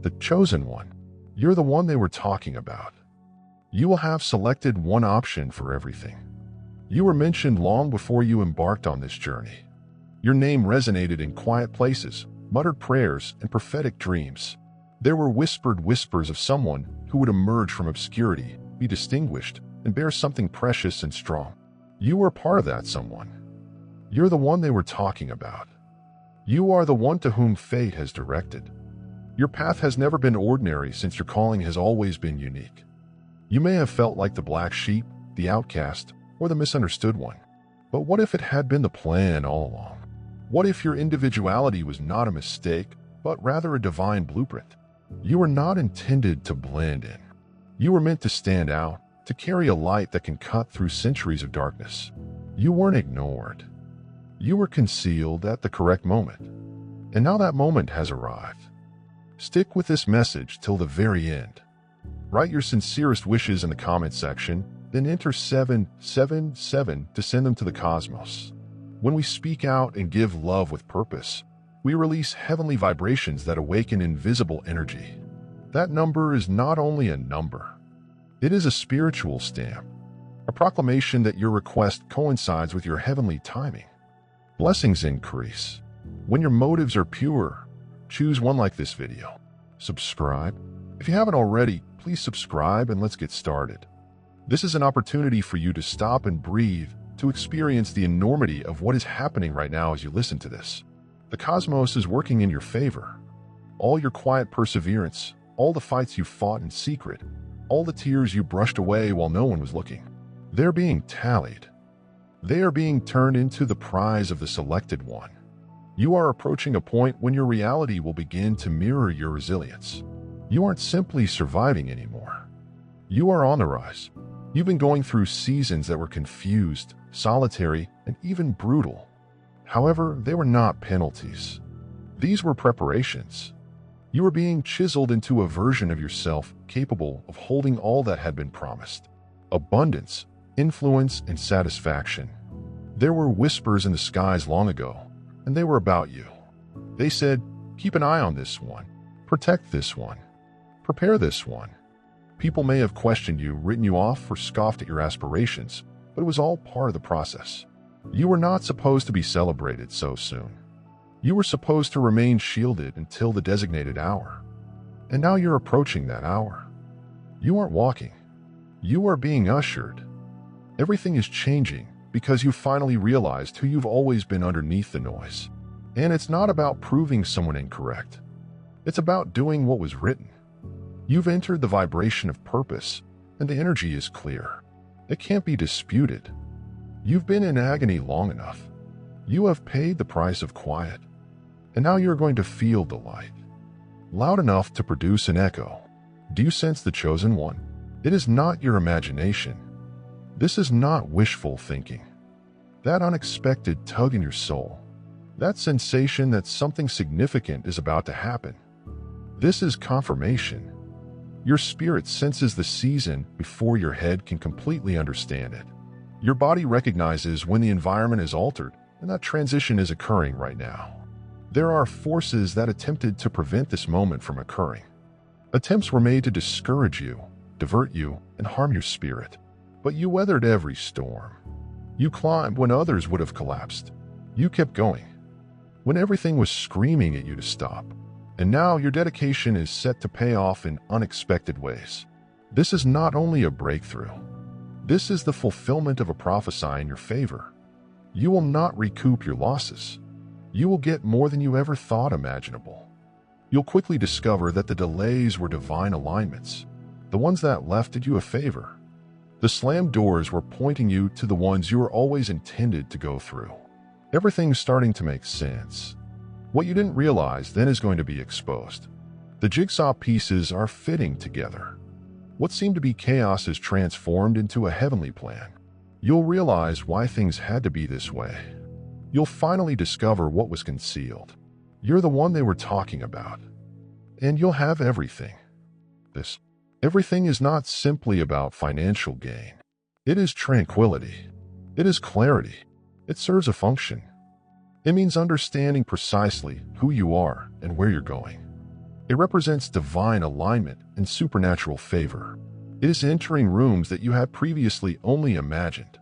the chosen one. You're the one they were talking about. You will have selected one option for everything. You were mentioned long before you embarked on this journey. Your name resonated in quiet places, muttered prayers, and prophetic dreams. There were whispered whispers of someone who would emerge from obscurity, be distinguished, and bear something precious and strong. You were part of that someone. You're the one they were talking about. You are the one to whom fate has directed. Your path has never been ordinary since your calling has always been unique. You may have felt like the black sheep, the outcast, or the misunderstood one. But what if it had been the plan all along? What if your individuality was not a mistake, but rather a divine blueprint? You were not intended to blend in. You were meant to stand out, to carry a light that can cut through centuries of darkness. You weren't ignored. You were concealed at the correct moment. And now that moment has arrived. Stick with this message till the very end. Write your sincerest wishes in the comment section, then enter 777 to send them to the cosmos. When we speak out and give love with purpose, we release heavenly vibrations that awaken invisible energy. That number is not only a number, it is a spiritual stamp, a proclamation that your request coincides with your heavenly timing. Blessings increase. When your motives are pure, choose one like this video. Subscribe. If you haven't already, please subscribe and let's get started. This is an opportunity for you to stop and breathe, to experience the enormity of what is happening right now as you listen to this. The cosmos is working in your favor. All your quiet perseverance, all the fights you fought in secret, all the tears you brushed away while no one was looking, they're being tallied. They are being turned into the prize of the selected one. You are approaching a point when your reality will begin to mirror your resilience. You aren't simply surviving anymore. You are on the rise. You've been going through seasons that were confused, solitary, and even brutal. However, they were not penalties. These were preparations. You were being chiseled into a version of yourself capable of holding all that had been promised. Abundance, influence, and satisfaction. There were whispers in the skies long ago, and they were about you. They said, keep an eye on this one, protect this one, prepare this one. People may have questioned you, written you off, or scoffed at your aspirations, but it was all part of the process. You were not supposed to be celebrated so soon. You were supposed to remain shielded until the designated hour. And now you're approaching that hour. You aren't walking. You are being ushered. Everything is changing because you finally realized who you've always been underneath the noise. And it's not about proving someone incorrect. It's about doing what was written. You've entered the vibration of purpose, and the energy is clear. It can't be disputed. You've been in agony long enough. You have paid the price of quiet. And now you're going to feel the light. Loud enough to produce an echo. Do you sense the chosen one? It is not your imagination. This is not wishful thinking. That unexpected tug in your soul. That sensation that something significant is about to happen. This is confirmation. Your spirit senses the season before your head can completely understand it. Your body recognizes when the environment is altered, and that transition is occurring right now. There are forces that attempted to prevent this moment from occurring. Attempts were made to discourage you, divert you, and harm your spirit. But you weathered every storm. You climbed when others would have collapsed. You kept going when everything was screaming at you to stop. And now your dedication is set to pay off in unexpected ways. This is not only a breakthrough. This is the fulfillment of a prophecy in your favor. You will not recoup your losses. You will get more than you ever thought imaginable. You'll quickly discover that the delays were divine alignments, the ones that left did you a favor. The slammed doors were pointing you to the ones you were always intended to go through. Everything's starting to make sense. What you didn't realize then is going to be exposed. The jigsaw pieces are fitting together. What seemed to be chaos is transformed into a heavenly plan. You'll realize why things had to be this way. You'll finally discover what was concealed. You're the one they were talking about. And you'll have everything. This everything is not simply about financial gain. It is tranquility. It is clarity. It serves a function. It means understanding precisely who you are and where you're going. It represents divine alignment and supernatural favor. It is entering rooms that you had previously only imagined.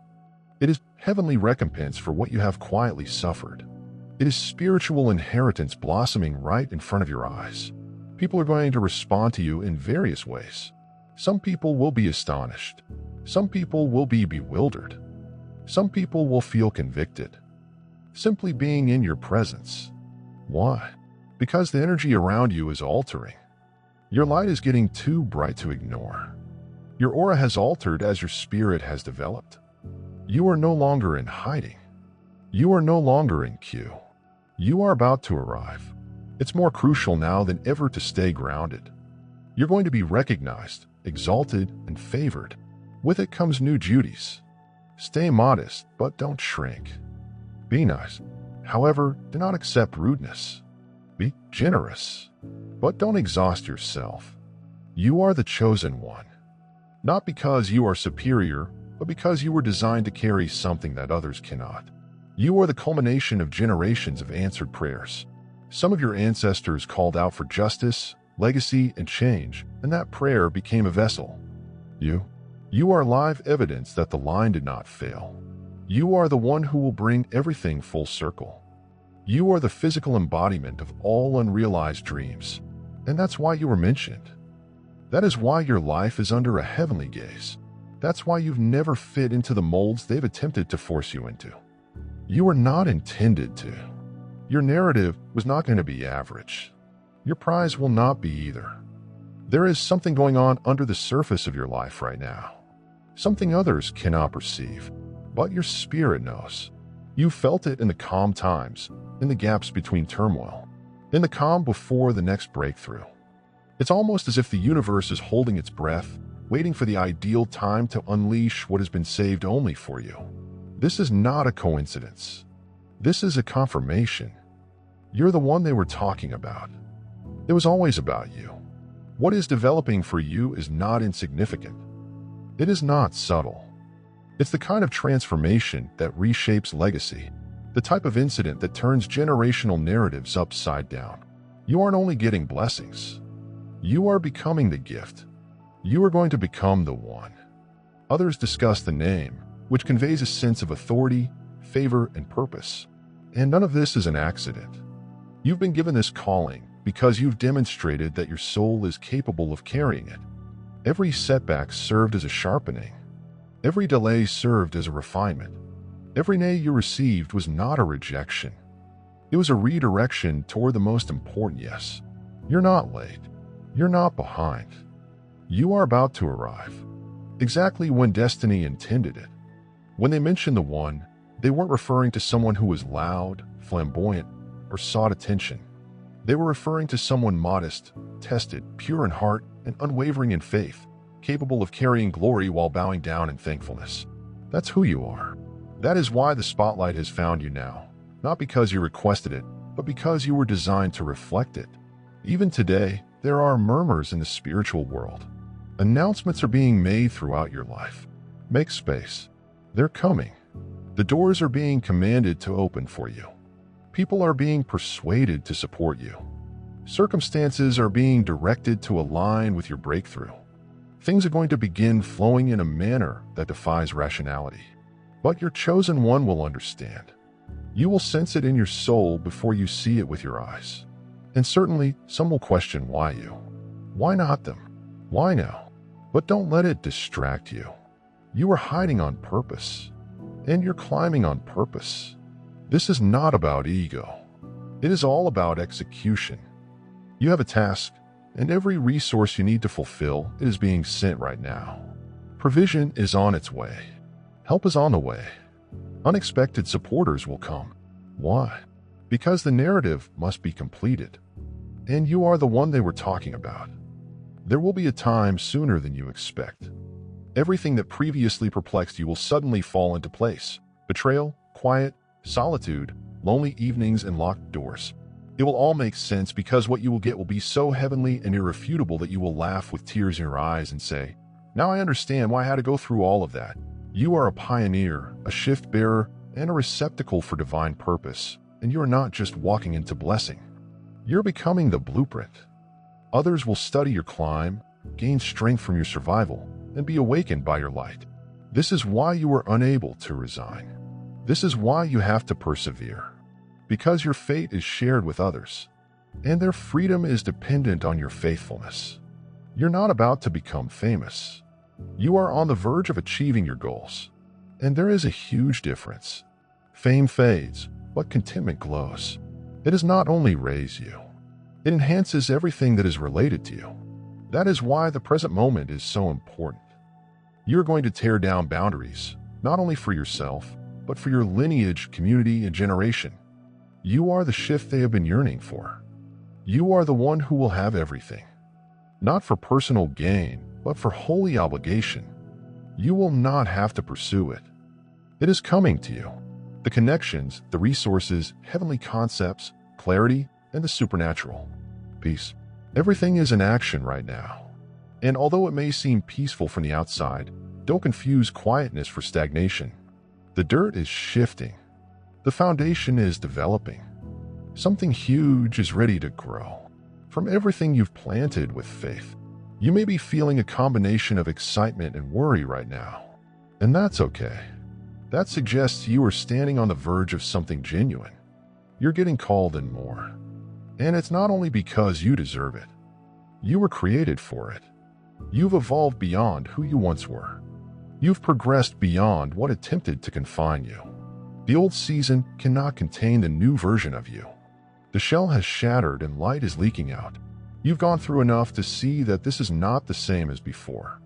It is heavenly recompense for what you have quietly suffered. It is spiritual inheritance blossoming right in front of your eyes. People are going to respond to you in various ways. Some people will be astonished. Some people will be bewildered. Some people will feel convicted. Simply being in your presence. Why? Because the energy around you is altering. Your light is getting too bright to ignore. Your aura has altered as your spirit has developed. You are no longer in hiding. You are no longer in queue. You are about to arrive. It's more crucial now than ever to stay grounded. You're going to be recognized, exalted, and favored. With it comes new duties. Stay modest, but don't shrink. Be nice. However, do not accept rudeness. Be generous, but don't exhaust yourself. You are the chosen one. Not because you are superior, but because you were designed to carry something that others cannot. You are the culmination of generations of answered prayers. Some of your ancestors called out for justice, legacy, and change, and that prayer became a vessel. You are live evidence that the line did not fail. You are the one who will bring everything full circle. You are the physical embodiment of all unrealized dreams, and that's why you were mentioned. That is why your life is under a heavenly gaze. That's why you've never fit into the molds they've attempted to force you into. You were not intended to. Your narrative was not going to be average. Your prize will not be either. There is something going on under the surface of your life right now. Something others cannot perceive, but your spirit knows. You felt it in the calm times, in the gaps between turmoil, in the calm before the next breakthrough. It's almost as if the universe is holding its breath, waiting for the ideal time to unleash what has been saved only for you. This is not a coincidence. This is a confirmation. You're the one they were talking about. It was always about you. What is developing for you is not insignificant. It is not subtle. It's the kind of transformation that reshapes legacy, the type of incident that turns generational narratives upside down. You aren't only getting blessings. You are becoming the gift. You are going to become the one. Others discuss the name, which conveys a sense of authority, favor, and purpose. And none of this is an accident. You've been given this calling because you've demonstrated that your soul is capable of carrying it. Every setback served as a sharpening. Every delay served as a refinement. Every nay you received was not a rejection. It was a redirection toward the most important yes. You're not late. You're not behind. You are about to arrive, exactly when destiny intended it. When they mentioned the one, they weren't referring to someone who was loud, flamboyant, or sought attention. They were referring to someone modest, tested, pure in heart, and unwavering in faith, capable of carrying glory while bowing down in thankfulness. That's who you are. That is why the spotlight has found you now, not because you requested it, but because you were designed to reflect it. Even today, there are murmurs in the spiritual world. Announcements are being made throughout your life. Make space. They're coming. The doors are being commanded to open for you. People are being persuaded to support you. Circumstances are being directed to align with your breakthrough. Things are going to begin flowing in a manner that defies rationality. But your chosen one will understand. You will sense it in your soul before you see it with your eyes. And certainly, some will question why you. Why not them? Why now? But don't let it distract you. You are hiding on purpose. And you're climbing on purpose. This is not about ego. It is all about execution. You have a task, and every resource you need to fulfill is being sent right now. Provision is on its way. Help is on the way. Unexpected supporters will come. Why? Because the narrative must be completed. And you are the one they were talking about. There will be a time sooner than you expect. Everything that previously perplexed you will suddenly fall into place. Betrayal, quiet, solitude, lonely evenings, and locked doors. It will all make sense because what you will get will be so heavenly and irrefutable that you will laugh with tears in your eyes and say, "Now I understand why I had to go through all of that." You are a pioneer, a shift bearer, and a receptacle for divine purpose, and you are not just walking into blessing. You're becoming the blueprint. Others will study your climb, gain strength from your survival, and be awakened by your light. This is why you are unable to resign. This is why you have to persevere. Because your fate is shared with others, and their freedom is dependent on your faithfulness. You're not about to become famous. You are on the verge of achieving your goals. And there is a huge difference. Fame fades, but contentment glows. It does not only raise you, it enhances everything that is related to you. That is why the present moment is so important. You're going to tear down boundaries, not only for yourself, but for your lineage, community, and generation. You are the shift they have been yearning for. You are the one who will have everything. Not for personal gain, but for holy obligation. You will not have to pursue it. It is coming to you. The connections, the resources, heavenly concepts, clarity, and the supernatural. Peace. Everything is in action right now. And although it may seem peaceful from the outside, don't confuse quietness for stagnation. The dirt is shifting. The foundation is developing. Something huge is ready to grow. From everything you've planted with faith, you may be feeling a combination of excitement and worry right now. And that's okay. That suggests you are standing on the verge of something genuine. You're getting called in more. And it's not only because you deserve it. You were created for it. You've evolved beyond who you once were. You've progressed beyond what attempted to confine you. The old season cannot contain the new version of you. The shell has shattered and light is leaking out. You've gone through enough to see that this is not the same as before.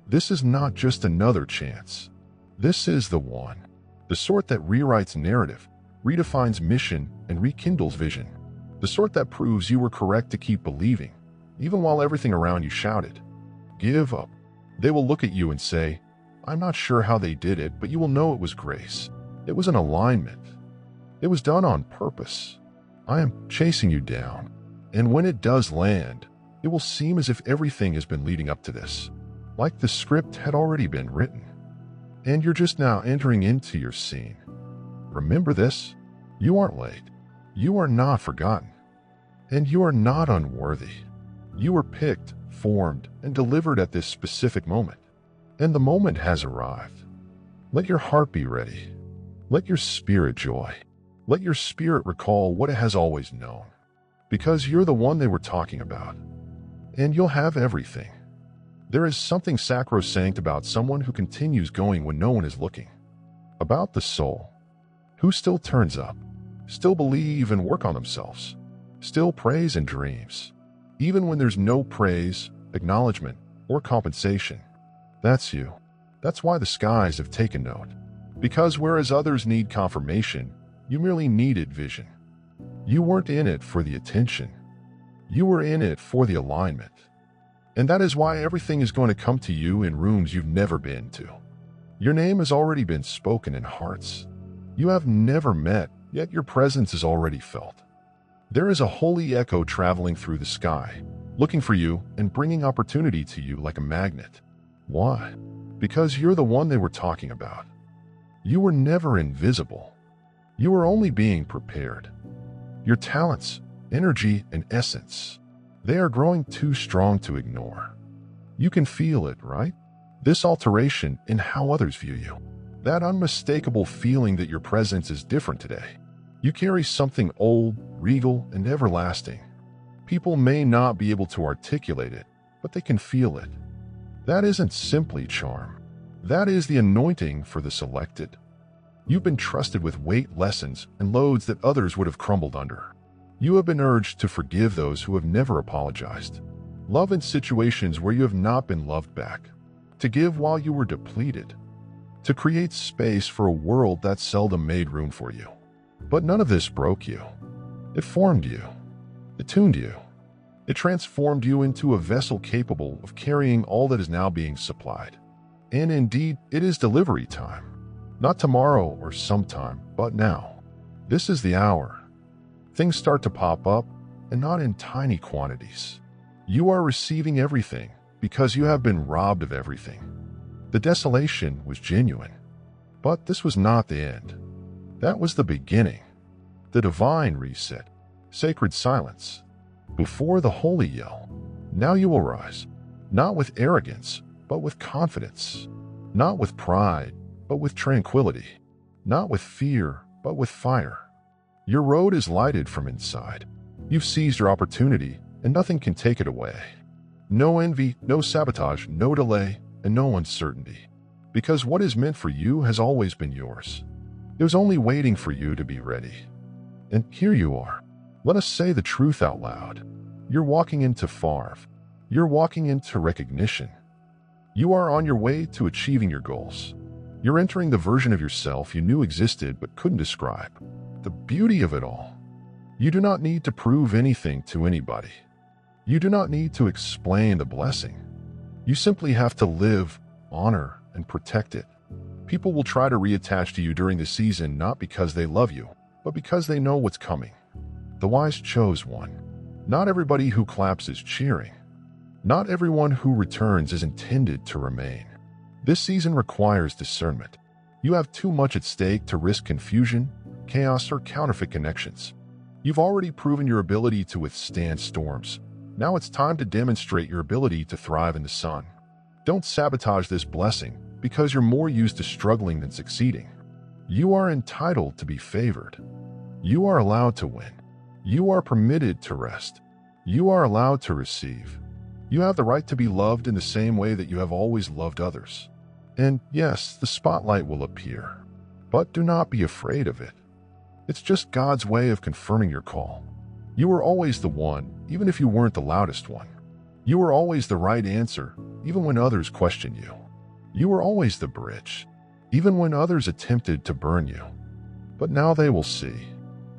This is not just another chance. This is the one. The sort that rewrites narrative, redefines mission, and rekindles vision. The sort that proves you were correct to keep believing, even while everything around you shouted, "Give up." They will look at you and say, "I'm not sure how they did it, but you will know it was grace. It was an alignment. It was done on purpose. I am chasing you down. And when it does land, it will seem as if everything has been leading up to this, like the script had already been written. And you're just now entering into your scene. Remember this: you aren't late. You are not forgotten. And you are not unworthy. You were picked, formed, and delivered at this specific moment. And the moment has arrived. Let your heart be ready. Let your spirit joy. Let your spirit recall what it has always known. Because you're the one they were talking about. And you'll have everything. There is something sacrosanct about someone who continues going when no one is looking. About the soul, who still turns up, still believe and work on themselves, still prays and dreams, even when there's no praise, acknowledgement, or compensation. That's you. That's why the skies have taken note. Because whereas others need confirmation, you merely needed vision. You weren't in it for the attention. You were in it for the alignment. And that is why everything is going to come to you in rooms you've never been to. Your name has already been spoken in hearts you have never met, yet your presence is already felt. There is a holy echo traveling through the sky, looking for you and bringing opportunity to you like a magnet. Why? Because you're the one they were talking about. You were never invisible. You were only being prepared. Your talents, energy, and essence, they are growing too strong to ignore. You can feel it, right? This alteration in how others view you. That unmistakable feeling that your presence is different today. You carry something old, regal, and everlasting. People may not be able to articulate it, but they can feel it. That isn't simply charm. That is the anointing for the selected. You've been trusted with weight lessons and loads that others would have crumbled under. You have been urged to forgive those who have never apologized. Love in situations where you have not been loved back. To give while you were depleted. To create space for a world that seldom made room for you. But none of this broke you. It formed you. It tuned you. It transformed you into a vessel capable of carrying all that is now being supplied. And indeed, it is delivery time. Not tomorrow or sometime, but now. This is the hour. Things start to pop up, and not in tiny quantities. You are receiving everything because you have been robbed of everything. The desolation was genuine. But this was not the end. That was the beginning. The divine reset. Sacred silence. Before the holy yell. Now you will rise, not with arrogance, but with confidence, not with pride, but with tranquility, not with fear, but with fire. Your road is lighted from inside. You've seized your opportunity, and nothing can take it away. No envy, no sabotage, no delay, and no uncertainty. Because what is meant for you has always been yours. It was only waiting for you to be ready. And here you are. Let us say the truth out loud. You're walking into Favre. You're walking into recognition. You are on your way to achieving your goals. You're entering the version of yourself you knew existed but couldn't describe. The beauty of it all. You do not need to prove anything to anybody. You do not need to explain the blessing. You simply have to live, honor, and protect it. People will try to reattach to you during the season not because they love you, but because they know what's coming. The wise chose one. Not everybody who claps is cheering. Not everyone who returns is intended to remain. This season requires discernment. You have too much at stake to risk confusion, chaos, or counterfeit connections. You've already proven your ability to withstand storms. Now it's time to demonstrate your ability to thrive in the sun. Don't sabotage this blessing because you're more used to struggling than succeeding. You are entitled to be favored. You are allowed to win. You are permitted to rest. You are allowed to receive. You have the right to be loved in the same way that you have always loved others. And yes, the spotlight will appear. But do not be afraid of it. It's just God's way of confirming your call. You were always the one, even if you weren't the loudest one. You were always the right answer, even when others questioned you. You were always the bridge, even when others attempted to burn you. But now they will see.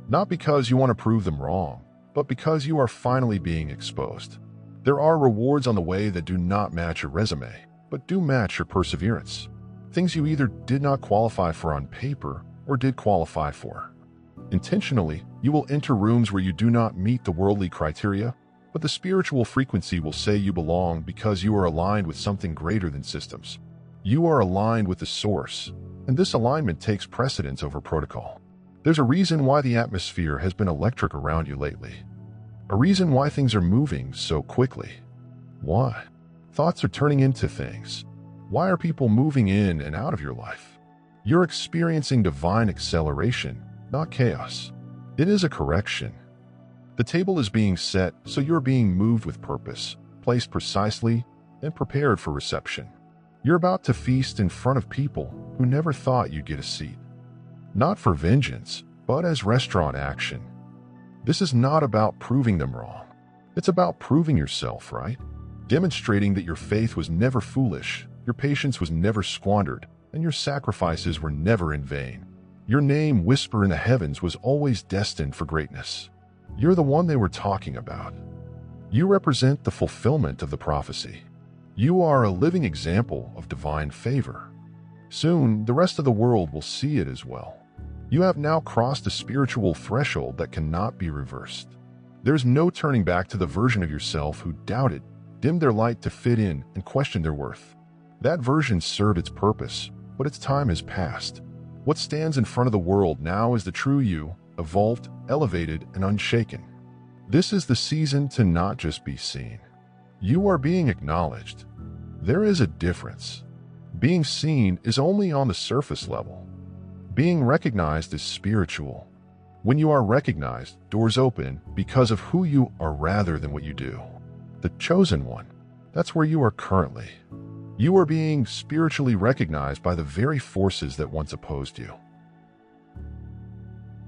Not because you want to prove them wrong, but because you are finally being exposed. There are rewards on the way that do not match your resume, but do match your perseverance. Things you either did not qualify for on paper or did qualify for. Intentionally, you will enter rooms where you do not meet the worldly criteria, but the spiritual frequency will say you belong because you are aligned with something greater than systems. You are aligned with the source, and this alignment takes precedence over protocol. There's a reason why the atmosphere has been electric around you lately. A reason why things are moving so quickly. Why? Thoughts are turning into things. Why are people moving in and out of your life? You're experiencing divine acceleration, not chaos. It is a correction. The table is being set, so you're being moved with purpose, placed precisely, and prepared for reception. You're about to feast in front of people who never thought you'd get a seat. Not for vengeance, but as restaurant action. This is not about proving them wrong. It's about proving yourself right. Demonstrating that your faith was never foolish, your patience was never squandered, and your sacrifices were never in vain. Your name, whisper in the heavens, was always destined for greatness. You're the one they were talking about. You represent the fulfillment of the prophecy. You are a living example of divine favor. Soon, the rest of the world will see it as well. You have now crossed a spiritual threshold that cannot be reversed. There's no turning back to the version of yourself who doubted, dimmed their light to fit in, and questioned their worth. That version served its purpose, but its time has passed. What stands in front of the world now is the true you, evolved, elevated, and unshaken. This is the season to not just be seen. You are being acknowledged. There is a difference. Being seen is only on the surface level. Being recognized is spiritual. When you are recognized, doors open because of who you are rather than what you do. The chosen one. That's where you are currently. You are being spiritually recognized by the very forces that once opposed you.